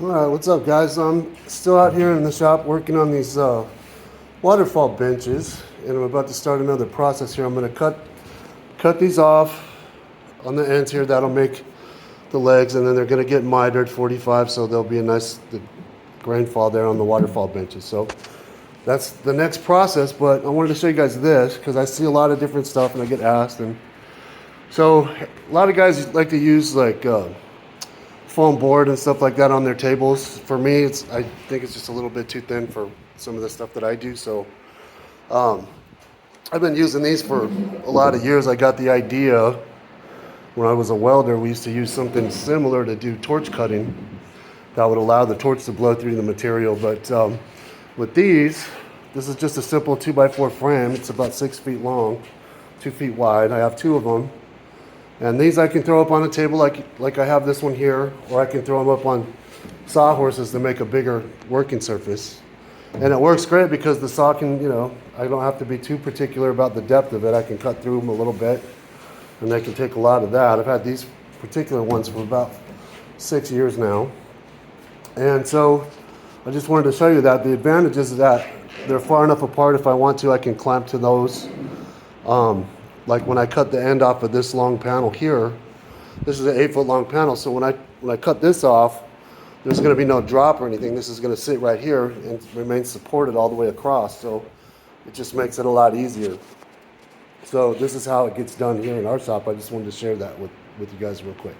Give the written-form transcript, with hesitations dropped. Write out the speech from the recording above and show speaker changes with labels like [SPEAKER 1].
[SPEAKER 1] Alright, what's up guys? I'm still out here in the shop working on these waterfall benches, and I'm about to start another process here. I'm going to cut these off on the ends here. That'll make the legs, and then they're going to get mitered 45, so there'll be a nice grain fall there on the waterfall benches. So that's the next process, but I wanted to show you guys this because I see a lot of different stuff and I get asked. And so a lot of guys like to use like foam board and stuff like that on their tables. For me, I think it's just a little bit too thin for some of the stuff that I do. So I've been using these for a lot of years. I got the idea when I was a welder. We used to use something similar to do torch cutting that would allow the torch to blow through the material. But with these, this is just a simple 2x4 frame. It's about 6 feet long, 2 feet wide. I have two of them. And these I can throw up on a table like I have this one here, or I can throw them up on sawhorses to make a bigger working surface. And it works great because the saw can, I don't have to be too particular about the depth of it. I can cut through them a little bit, and they can take a lot of that. I've had these particular ones for about 6 years now. And so I just wanted to show you that. The advantage is that they're far enough apart. If I want to, I can clamp to those. Like when I cut the end off of this long panel here, this is an 8-foot long panel. So when I cut this off, there's going to be no drop or anything. This is going to sit right here and remain supported all the way across. So it just makes it a lot easier. So this is how it gets done here in our shop. I just wanted to share that with you guys real quick.